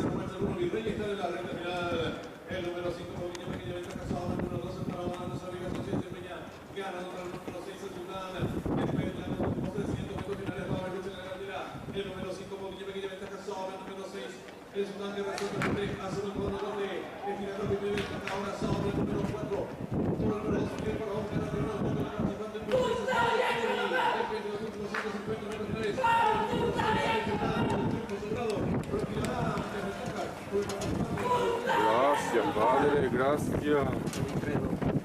se refuerza el 1 Virrey, está en la recta final. El número 5, Paulina Pequeña, Venta Casado, el número 12, para Juan Obligación de Peña, gana contra el número 6, el Sultán, después de los últimos 300 metros finales, va a haber lucha en la carrera. El número 5, Paulina Pequeña, Venta Casado, el número 6, el Sultán que resuelve el 3, hace un cuadro donde estirando el primer venta, ahora Sao, el número 4, por el número 2, bien para Juan Carlos, el número 4, la participante, el número 6, después de los últimos 150 metros finales, el número 6, el Sultán, el triunfo sobrado, retirará, que resaca, por el participante. Gracias, padre, gracias.